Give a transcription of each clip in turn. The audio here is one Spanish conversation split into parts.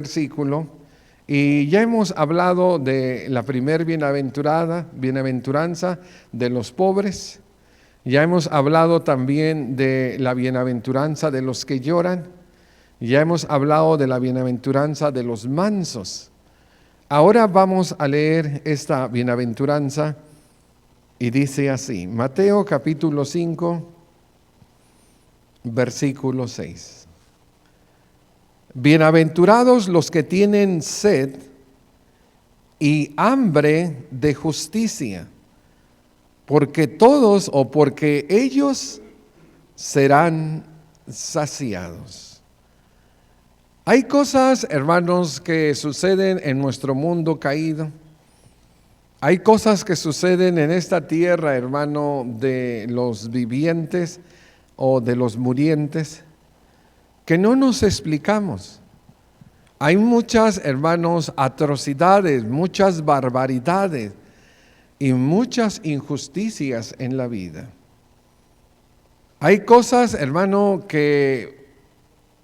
versículo, y ya hemos hablado de la primer bienaventuranza de los pobres. Ya hemos hablado también de la bienaventuranza de los que lloran. Ya hemos hablado de la bienaventuranza de los mansos. Ahora vamos a leer esta bienaventuranza y dice así, Mateo capítulo 5, versículo 6. Bienaventurados los que tienen sed y hambre de justicia, porque ellos serán saciados. Hay cosas, hermanos, que suceden en nuestro mundo caído. Hay cosas que suceden en esta tierra, hermano, de los vivientes o de los murientes, que no nos explicamos. Hay muchas, hermanos, atrocidades, muchas barbaridades y muchas injusticias en la vida. Hay cosas, hermano, que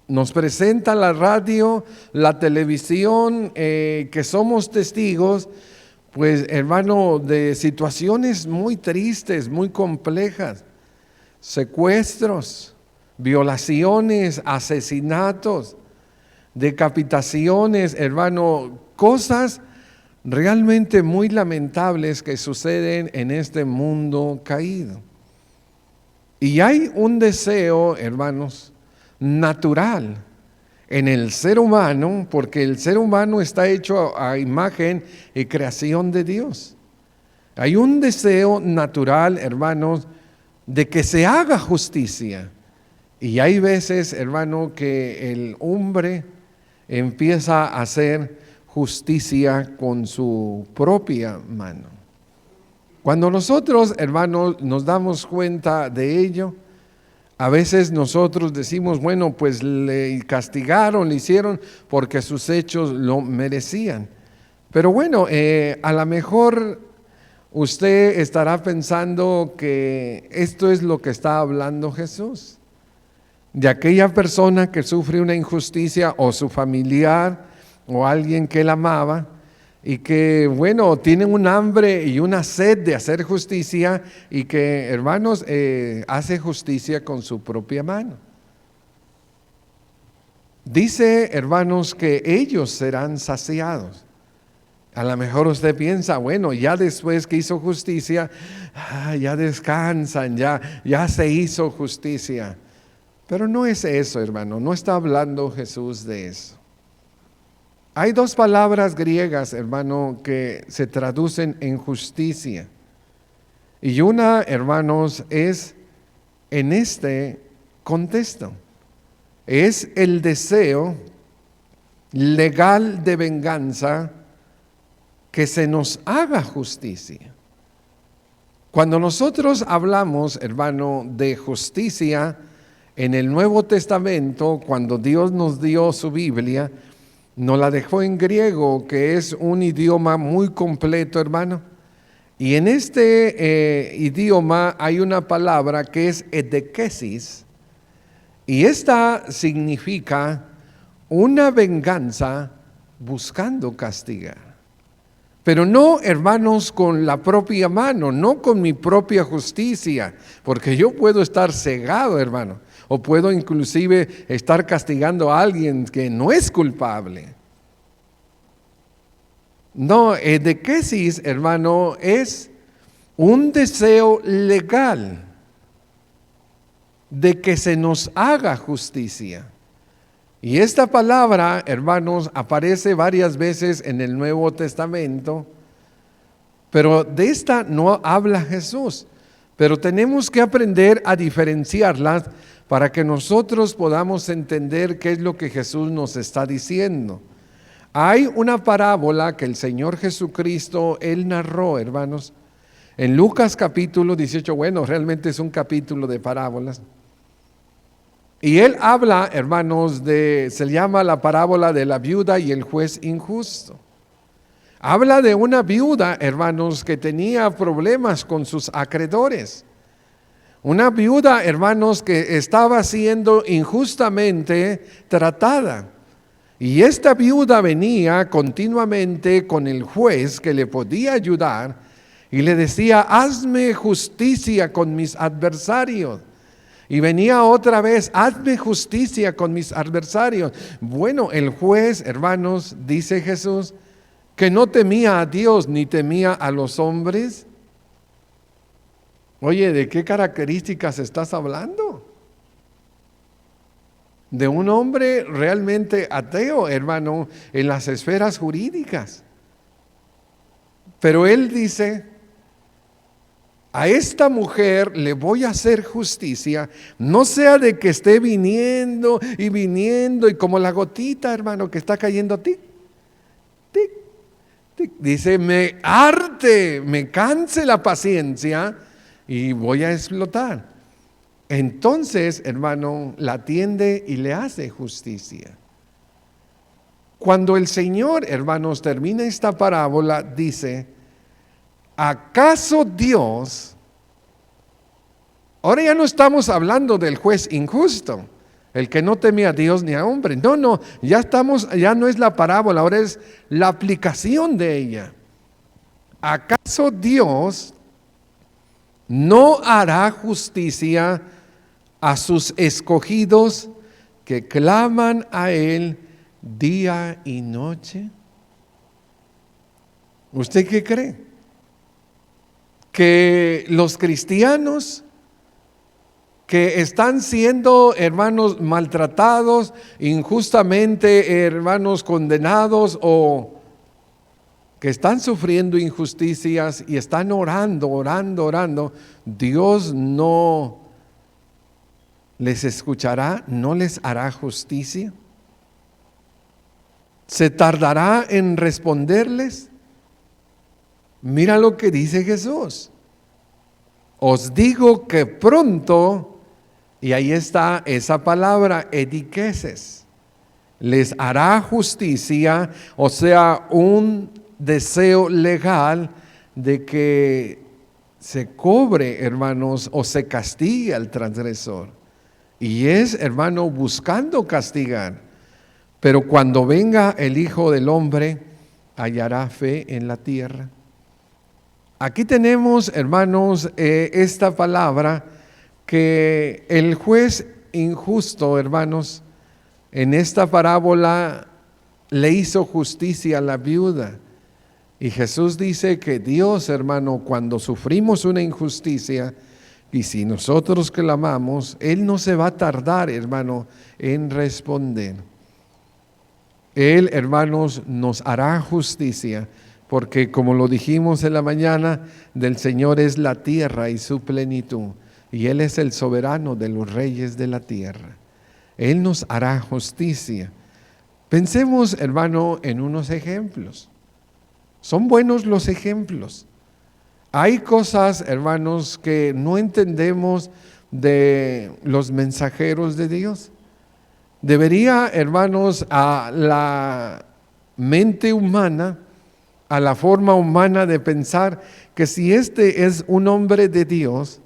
nos presenta la radio, la televisión, que somos testigos, pues, hermano, de situaciones muy tristes, muy complejas, secuestros, violaciones, asesinatos, decapitaciones, hermano, cosas realmente muy lamentables que suceden en este mundo caído. Y hay un deseo, hermanos, natural en el ser humano, porque el ser humano está hecho a imagen y creación de Dios. Hay un deseo natural, hermanos, de que se haga justicia. Y hay veces, hermano, que el hombre empieza a hacer justicia con su propia mano. Cuando nosotros, hermanos, nos damos cuenta de ello, a veces nosotros decimos, bueno, pues le castigaron, le hicieron porque sus hechos lo merecían. Pero bueno, a lo mejor usted estará pensando que esto es lo que está hablando Jesús. De aquella persona que sufre una injusticia o su familiar o alguien que él amaba y que, bueno, tienen un hambre y una sed de hacer justicia y que, hermanos, hace justicia con su propia mano. Dice, hermanos, que ellos serán saciados. A lo mejor usted piensa, bueno, ya después que hizo justicia, ya descansan, ya se hizo justicia. Pero no es eso, hermano, no está hablando Jesús de eso. Hay dos palabras griegas, hermano, que se traducen en justicia. Y una, hermanos, es en este contexto. Es el deseo legal de venganza que se nos haga justicia. Cuando nosotros hablamos, hermano, de justicia, en el Nuevo Testamento, cuando Dios nos dio su Biblia, nos la dejó en griego, que es un idioma muy completo, hermano. Y en este idioma hay una palabra que es edekesis, y esta significa una venganza buscando castigar. Pero no, hermanos, con la propia mano, no con mi propia justicia, porque yo puedo estar cegado, hermano. O puedo inclusive estar castigando a alguien que no es culpable. No, edekesis, hermano, es un deseo legal de que se nos haga justicia. Y esta palabra, hermanos, aparece varias veces en el Nuevo Testamento, pero de esta no habla Jesús. Pero tenemos que aprender a diferenciarlas para que nosotros podamos entender qué es lo que Jesús nos está diciendo. Hay una parábola que el Señor Jesucristo, Él narró, hermanos, en Lucas capítulo 18, bueno, realmente es un capítulo de parábolas. Y Él habla, hermanos, se llama la parábola de la viuda y el juez injusto. Habla de una viuda, hermanos, que tenía problemas con sus acreedores. Una viuda, hermanos, que estaba siendo injustamente tratada. Y esta viuda venía continuamente con el juez que le podía ayudar y le decía, hazme justicia con mis adversarios. Y venía otra vez, hazme justicia con mis adversarios. Bueno, el juez, hermanos, dice Jesús, que no temía a Dios ni temía a los hombres. Oye, ¿de qué características estás hablando? De un hombre realmente ateo, hermano, en las esferas jurídicas. Pero él dice, a esta mujer le voy a hacer justicia, no sea de que esté viniendo y como la gotita, hermano, que está cayendo, tic, tic, tic. Dice, me harte, me canse la paciencia y voy a explotar. Entonces, hermano, la atiende y le hace justicia. Cuando el Señor, hermanos, termina esta parábola, dice, ¿acaso Dios? Ahora ya no estamos hablando del juez injusto, el que no teme a Dios ni a hombre. No, ya no es la parábola, ahora es la aplicación de ella. ¿Acaso Dios no hará justicia a sus escogidos que claman a Él día y noche? ¿Usted qué cree? Que los cristianos que están siendo, hermanos, maltratados injustamente, hermanos, condenados, o que están sufriendo injusticias y están orando, Dios no les escuchará, no les hará justicia? ¿Se tardará en responderles? Mira lo que dice Jesús. Os digo que pronto, y ahí está esa palabra, ediqueses, les hará justicia, o sea, un deseo legal de que se cobre, hermanos, o se castigue al transgresor. Y es, hermano, buscando castigar. Pero cuando venga el Hijo del Hombre, hallará fe en la tierra. Aquí tenemos, hermanos, esta palabra que el juez injusto, hermanos, en esta parábola le hizo justicia a la viuda. Y Jesús dice que Dios, hermano, cuando sufrimos una injusticia, y si nosotros clamamos, Él no se va a tardar, hermano, en responder. Él, hermanos, nos hará justicia, porque como lo dijimos en la mañana, del Señor es la tierra y su plenitud, y Él es el soberano de los reyes de la tierra. Él nos hará justicia. Pensemos, hermano, en unos ejemplos. Son buenos los ejemplos. Hay cosas, hermanos, que no entendemos de los mensajeros de Dios. Debería, hermanos, a la mente humana, a la forma humana de pensar que si este es un hombre de Dios,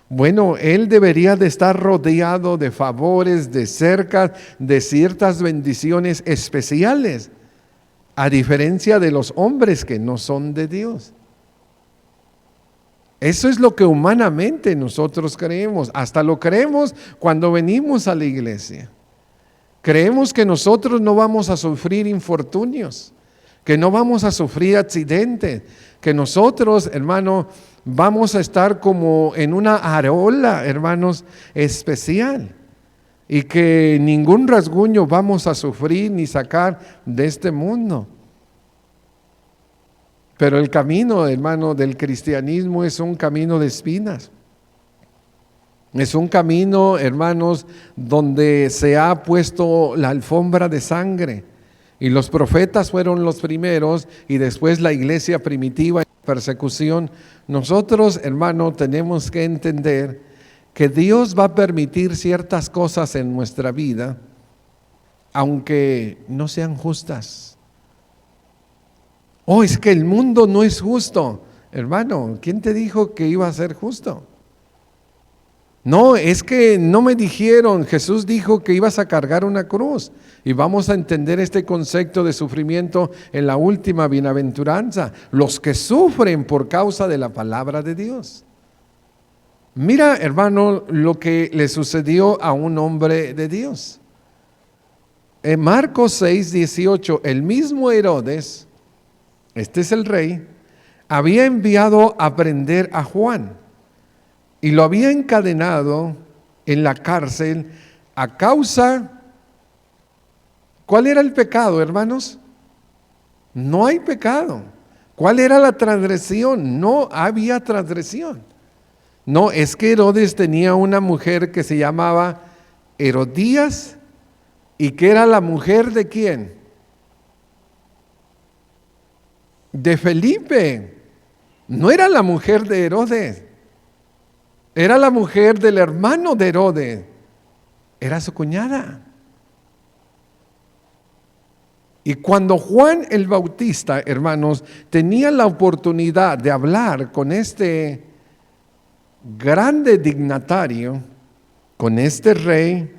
bueno, él debería de estar rodeado de favores, de cercas, de ciertas bendiciones especiales, a diferencia de los hombres que no son de Dios. Eso es lo que humanamente nosotros creemos, hasta lo creemos cuando venimos a la iglesia. Creemos que nosotros no vamos a sufrir infortunios, que no vamos a sufrir accidentes, que nosotros, hermano, vamos a estar como en una areola, hermanos, especial, y que ningún rasguño vamos a sufrir ni sacar de este mundo. Pero el camino, hermano, del cristianismo es un camino de espinas. Es un camino, hermanos, donde se ha puesto la alfombra de sangre. Y los profetas fueron los primeros y después la iglesia primitiva en persecución. Nosotros, hermano, tenemos que entender que Dios va a permitir ciertas cosas en nuestra vida, aunque no sean justas. Oh, es que el mundo no es justo. Hermano, ¿quién te dijo que iba a ser justo? No, es que no me dijeron, Jesús dijo que ibas a cargar una cruz. Y vamos a entender este concepto de sufrimiento en la última bienaventuranza. Los que sufren por causa de la palabra de Dios. Mira, hermano, lo que le sucedió a un hombre de Dios. En Marcos 6, 18, el mismo Herodes, este es el rey, había enviado a prender a Juan y lo había encadenado en la cárcel a causa. ¿Cuál era el pecado, hermanos? No hay pecado. ¿Cuál era la transgresión? No había transgresión. No, es que Herodes tenía una mujer que se llamaba Herodías, y que era la mujer de ¿quién? De Felipe. No era la mujer de Herodes, era la mujer del hermano de Herodes, era su cuñada. Y cuando Juan el Bautista, hermanos, tenía la oportunidad de hablar con este grande dignatario, con este rey,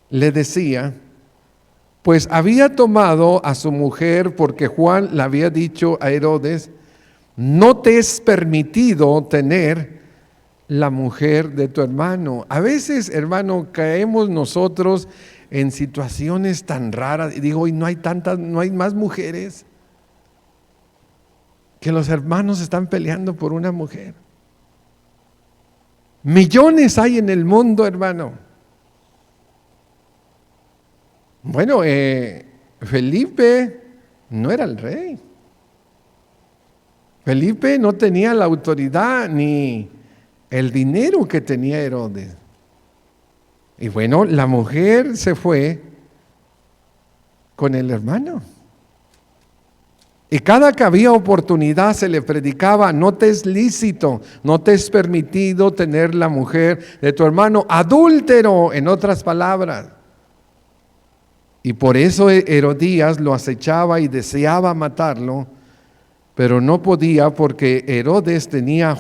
le decía, pues había tomado a su mujer porque Juan le había dicho a Herodes, no te es permitido tener la mujer de tu hermano. A veces, hermano, caemos nosotros en situaciones tan raras y digo, y no hay más mujeres, que los hermanos están peleando por una mujer. Millones hay en el mundo, hermano. Bueno, Felipe no era el rey. Felipe no tenía la autoridad ni el dinero que tenía Herodes. Y bueno, la mujer se fue con el hermano. Y cada que había oportunidad se le predicaba, no te es lícito, no te es permitido tener la mujer de tu hermano, adúltero, en otras palabras. Y por eso Herodías lo acechaba y deseaba matarlo, pero no podía porque Herodes temía a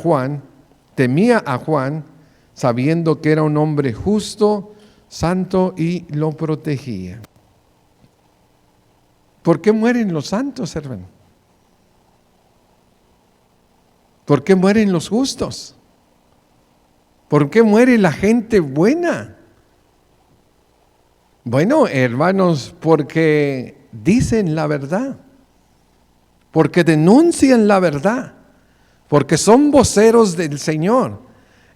Juan, sabiendo que era un hombre justo, santo y lo protegía. ¿Por qué mueren los santos, hermano? ¿Por qué mueren los justos? ¿Por qué muere la gente buena? Bueno, hermanos, porque dicen la verdad, porque denuncian la verdad, porque son voceros del Señor.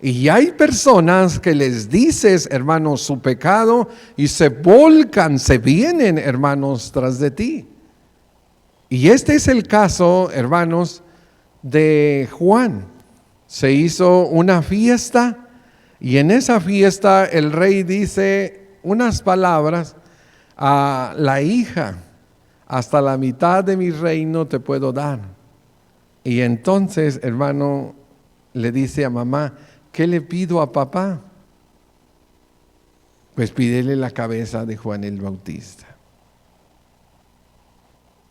Y hay personas que les dices, hermanos, su pecado y se volcan, se vienen, hermanos, tras de ti. Y este es el caso, hermanos, de Juan. Se hizo una fiesta y en esa fiesta el rey dice unas palabras a la hija, hasta la mitad de mi reino te puedo dar. Y entonces, hermano, le dice a mamá, ¿qué le pido a papá? Pues pídele la cabeza de Juan el Bautista.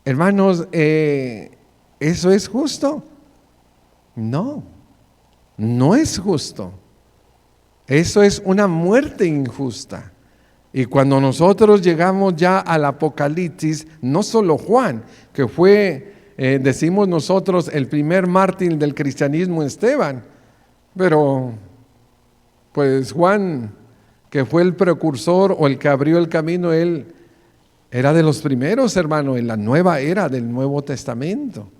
Hermanos, ¿eso es justo? No, no es justo. Eso es una muerte injusta. Y cuando nosotros llegamos ya al Apocalipsis, no solo Juan, que fue, decimos nosotros, el primer mártir del cristianismo, Esteban, pero pues Juan, que fue el precursor o el que abrió el camino, él era de los primeros, hermano, en la nueva era del Nuevo Testamento.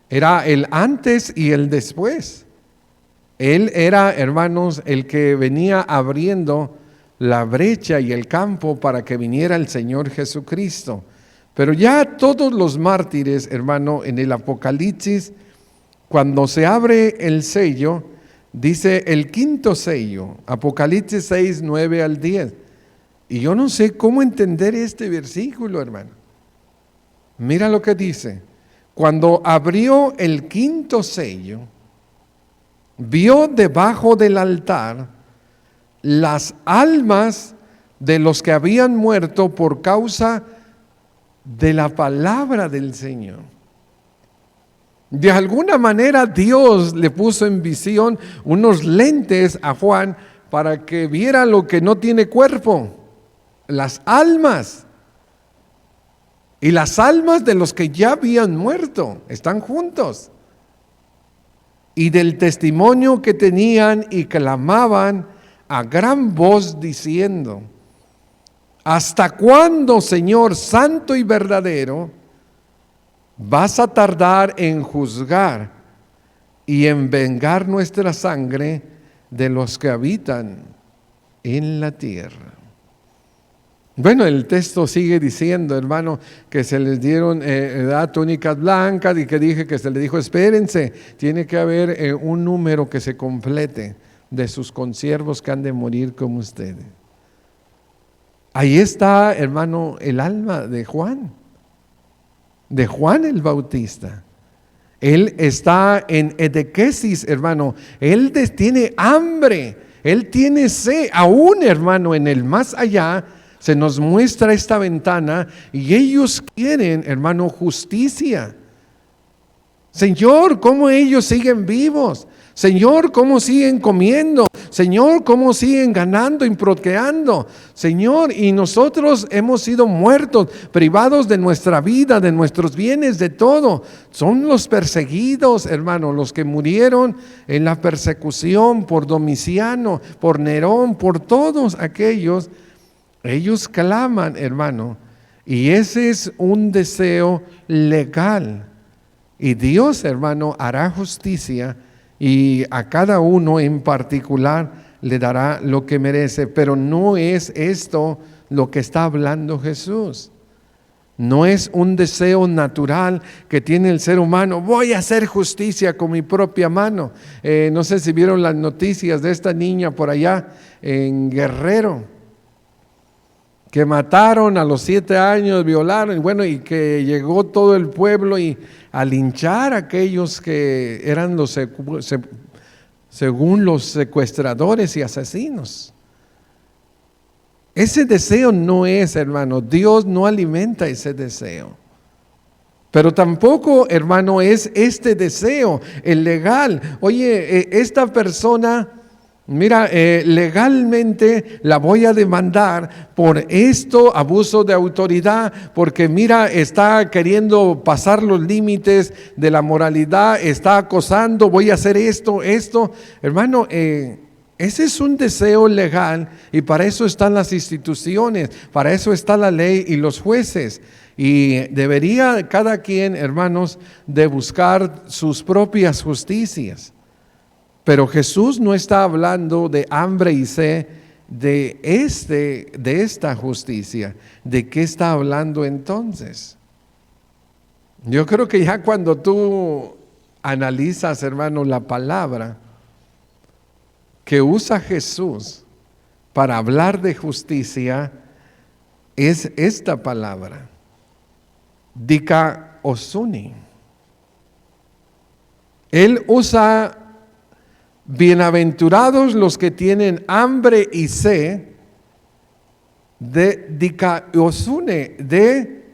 Era el antes y el después. Él era, hermanos, el que venía abriendo la brecha y el campo para que viniera el Señor Jesucristo. Pero ya todos los mártires, hermano, en el Apocalipsis, cuando se abre el sello, dice el quinto sello, Apocalipsis 6, 9 al 10. Y yo no sé cómo entender este versículo, hermano. Mira lo que dice. Cuando abrió el quinto sello, vio debajo del altar las almas de los que habían muerto por causa de la palabra del Señor. De alguna manera Dios le puso en visión unos lentes a Juan para que viera lo que no tiene cuerpo, las almas. Y las almas de los que ya habían muerto están juntos. Y del testimonio que tenían y clamaban a gran voz diciendo: ¿hasta cuándo, Señor santo y verdadero, vas a tardar en juzgar y en vengar nuestra sangre de los que habitan en la tierra? Bueno, el texto sigue diciendo, hermano, que se les dieron túnicas blancas, y que dije que se les dijo: espérense, tiene que haber un número que se complete de sus consiervos que han de morir como ustedes. Ahí está, hermano, el alma de Juan el Bautista. Él está en edequesis, hermano. Él tiene hambre, él tiene sed. Aún, hermano, en el más allá se nos muestra esta ventana y ellos quieren, hermano, justicia. Señor, ¿cómo ellos siguen vivos? Señor, ¿cómo siguen comiendo? Señor, ¿cómo siguen ganando y procreando? Señor, y nosotros hemos sido muertos, privados de nuestra vida, de nuestros bienes, de todo. Son los perseguidos, hermano, los que murieron en la persecución por Domiciano, por Nerón, por todos aquellos. Ellos claman, hermano, y ese es un deseo legal. Y Dios, hermano, hará justicia y a cada uno en particular le dará lo que merece. Pero no es esto lo que está hablando Jesús. No es un deseo natural que tiene el ser humano: voy a hacer justicia con mi propia mano. No sé si vieron las noticias de esta niña por allá en Guerrero, que mataron a los 7 años, violaron, y que llegó todo el pueblo y a linchar a aquellos que eran según los secuestradores y asesinos. Ese deseo no es, hermano, Dios no alimenta ese deseo. Pero tampoco, hermano, es este deseo, el legal. Oye, esta persona, mira, legalmente la voy a demandar por esto, abuso de autoridad, porque mira, está queriendo pasar los límites de la moralidad, está acosando, voy a hacer esto. Hermano, ese es un deseo legal y para eso están las instituciones, para eso está la ley y los jueces. Y debería cada quien, hermanos, de buscar sus propias justicias. Pero Jesús no está hablando de hambre y sed de esta justicia. ¿De qué está hablando entonces? Yo creo que ya cuando tú analizas, hermano, la palabra que usa Jesús para hablar de justicia, es esta palabra, dikaosuni. Él usa: bienaventurados los que tienen hambre y sed, de dikaosune, de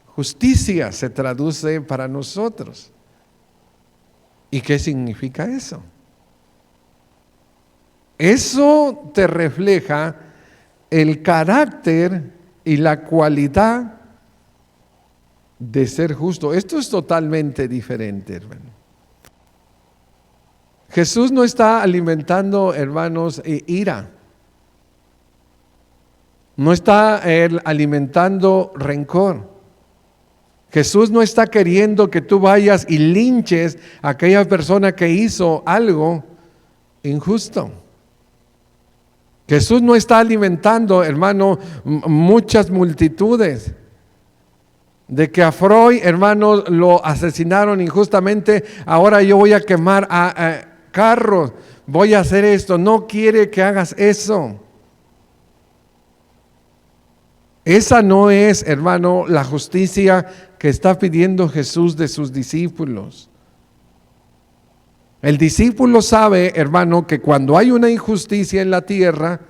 justicia se traduce para nosotros. ¿Y qué significa eso? Eso te refleja el carácter y la cualidad de ser justo. Esto es totalmente diferente, hermano. Jesús no está alimentando, hermanos, ira. No está alimentando rencor. Jesús no está queriendo que tú vayas y linches a aquella persona que hizo algo injusto. Jesús no está alimentando, hermano, muchas multitudes. De que a Freud, hermano, lo asesinaron injustamente, ahora yo voy a quemar a carros, voy a hacer esto. No quiere que hagas eso. Esa no es, hermano, la justicia que está pidiendo Jesús de sus discípulos. El discípulo sabe, hermano, que cuando hay una injusticia en la tierra,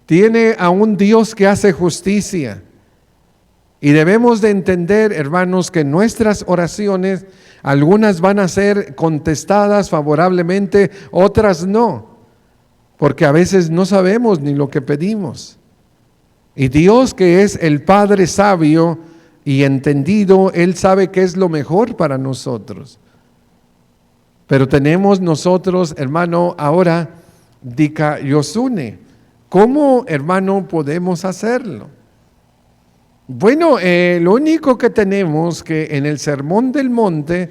tiene a un Dios que hace justicia. Y debemos de entender, hermanos, que nuestras oraciones, algunas van a ser contestadas favorablemente, otras no. porque a veces no sabemos ni lo que pedimos. Y Dios, que es el Padre sabio y entendido, Él sabe qué es lo mejor para nosotros. Pero tenemos nosotros, hermano, ahora dikaiosune. ¿Cómo, hermano, podemos hacerlo? Bueno, lo único que tenemos que en el Sermón del Monte,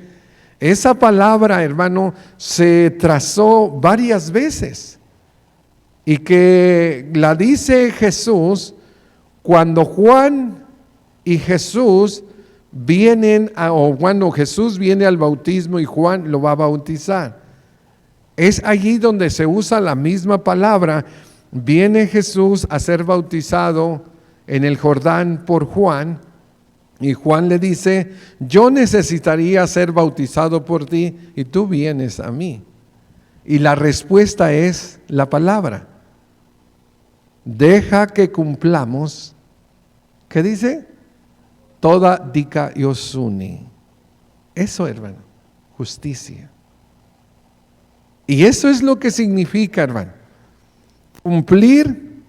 esa palabra, hermano, se trazó varias veces y que la dice Jesús cuando Juan y Jesús vienen, o cuando Jesús viene al bautismo y Juan lo va a bautizar. Es allí donde se usa la misma palabra. Viene Jesús a ser bautizado en el Jordán por Juan, y Juan le dice: yo necesitaría ser bautizado por ti y tú vienes a mí. Y la respuesta es la palabra. Deja que cumplamos, ¿qué dice? Toda dikaiosune. Eso, hermano, justicia. Y eso es lo que significa, hermano, cumplir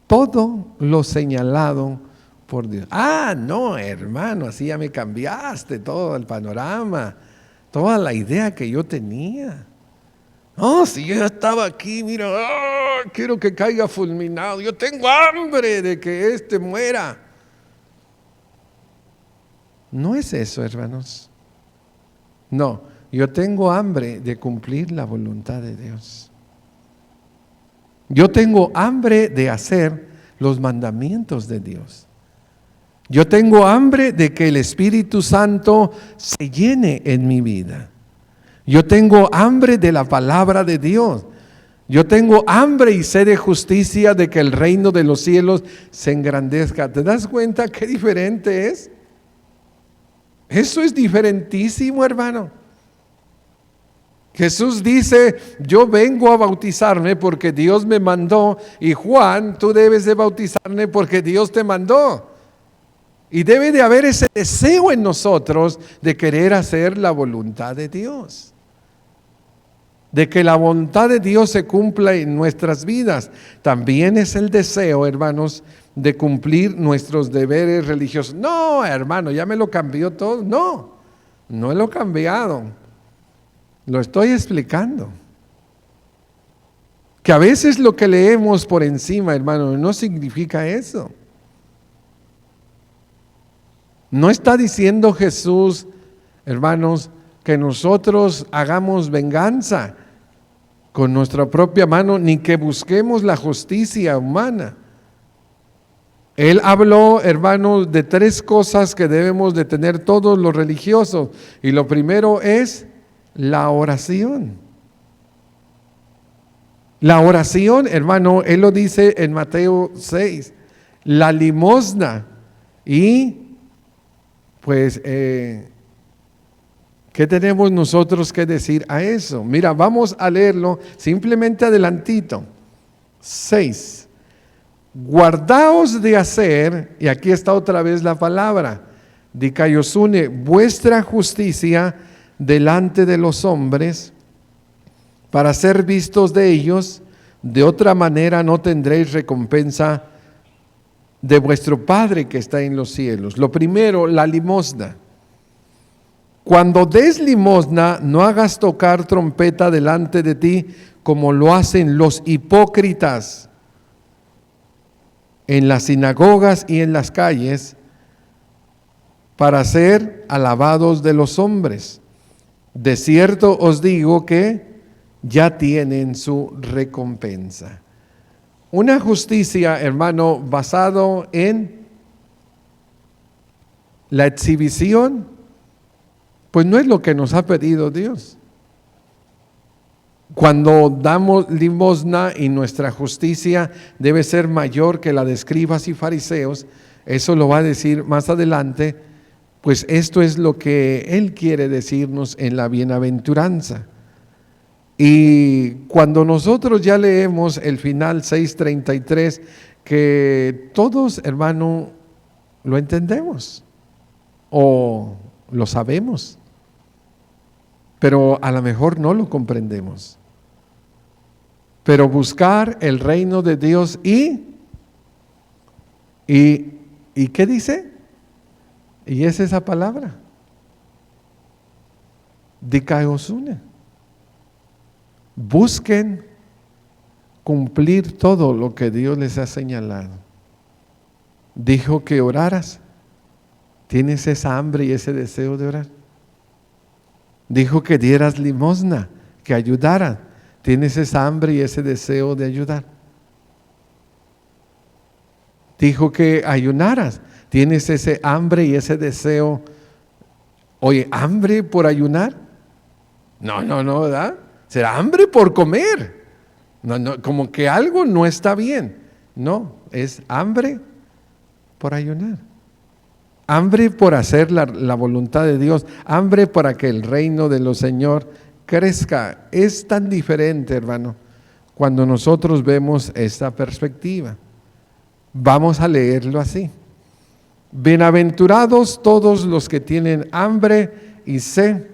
todo lo señalado por Dios. Ah, no, hermano, así ya me cambiaste todo el panorama, toda la idea que yo tenía. No, si yo ya estaba aquí, mira, quiero que caiga fulminado, yo tengo hambre de que este muera. No es eso, hermanos. No, yo tengo hambre de cumplir la voluntad de Dios. Yo tengo hambre de hacer los mandamientos de Dios. Yo tengo hambre de que el Espíritu Santo se llene en mi vida. Yo tengo hambre de la palabra de Dios. Yo tengo hambre y sed de justicia, de que el reino de los cielos se engrandezca. ¿Te das cuenta qué diferente es? Eso es diferentísimo, hermano. Jesús dice: yo vengo a bautizarme porque Dios me mandó, y Juan, tú debes de bautizarme porque Dios te mandó. Y debe de haber ese deseo en nosotros de querer hacer la voluntad de Dios, de que la voluntad de Dios se cumpla en nuestras vidas. También es el deseo, hermanos, de cumplir nuestros deberes religiosos. No, hermano, ya me lo cambió todo. No, no lo he cambiado. Lo estoy explicando. Que a veces lo que leemos por encima, hermano, no significa eso. No está diciendo Jesús, hermanos, que nosotros hagamos venganza con nuestra propia mano, ni que busquemos la justicia humana. Él habló, hermanos, de 3 cosas que debemos de tener todos los religiosos. Y lo primero es la oración. La oración, hermano, Él lo dice en Mateo 6, la limosna. Y pues, ¿qué tenemos nosotros que decir a eso? Mira, vamos a leerlo simplemente adelantito. 6. Guardaos de hacer, y aquí está otra vez la palabra, dikaiosune, vuestra justicia delante de los hombres, para ser vistos de ellos. De otra manera no tendréis recompensa de vuestro Padre que está en los cielos. Lo primero, la limosna. Cuando des limosna, no hagas tocar trompeta delante de ti, como lo hacen los hipócritas en las sinagogas y en las calles, para ser alabados de los hombres. De cierto os digo que ya tienen su recompensa. Una justicia, hermano, basado en la exhibición, pues no es lo que nos ha pedido Dios. Cuando damos limosna y nuestra justicia debe ser mayor que la de escribas y fariseos, eso lo va a decir más adelante, pues esto es lo que Él quiere decirnos en la bienaventuranza. Y cuando nosotros ya leemos el final 6:33, que todos, hermano, lo entendemos o lo sabemos, pero a lo mejor no lo comprendemos. pero buscar el reino de Dios ¿y qué dice? Y es esa palabra, dikaiosune. Busquen cumplir todo lo que Dios les ha señalado. Dijo que oraras. ¿Tienes esa hambre y ese deseo de orar? Dijo que dieras limosna, que ayudaras. ¿Tienes esa hambre y ese deseo de ayudar? Dijo que ayunaras. ¿Tienes ese hambre y ese deseo? Oye, ¿hambre por ayunar? No, ¿verdad? Será hambre por comer. No, como que algo no está bien. No, es hambre por ayunar. Hambre por hacer la voluntad de Dios. Hambre para que el reino de los Señor crezca. Es tan diferente, hermano, cuando nosotros vemos esta perspectiva. Vamos a leerlo así. Bienaventurados todos los que tienen hambre y sed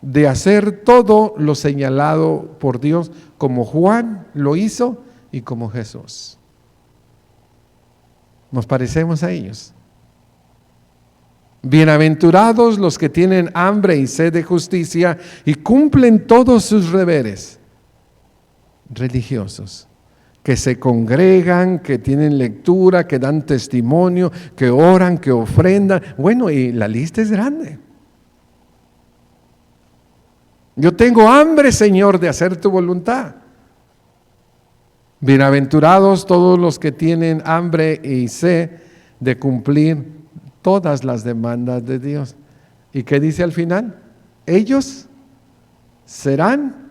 de hacer todo lo señalado por Dios, como Juan lo hizo y como Jesús. Nos parecemos a ellos. Bienaventurados los que tienen hambre y sed de justicia y cumplen todos sus deberes religiosos, que se congregan, que tienen lectura, que dan testimonio, que oran, que ofrendan. Bueno, y la lista es grande. Yo tengo hambre, Señor, de hacer tu voluntad. Bienaventurados todos los que tienen hambre y sed de cumplir todas las demandas de Dios. ¿Y qué dice al final? Ellos serán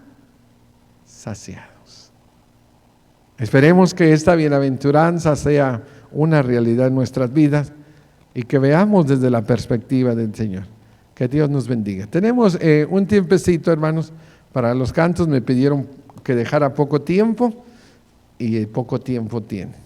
saciados. Esperemos que esta bienaventuranza sea una realidad en nuestras vidas y que veamos desde la perspectiva del Señor. Que Dios nos bendiga. Tenemos un tiempecito, hermanos, para los cantos. Me pidieron que dejara poco tiempo y poco tiempo tiene.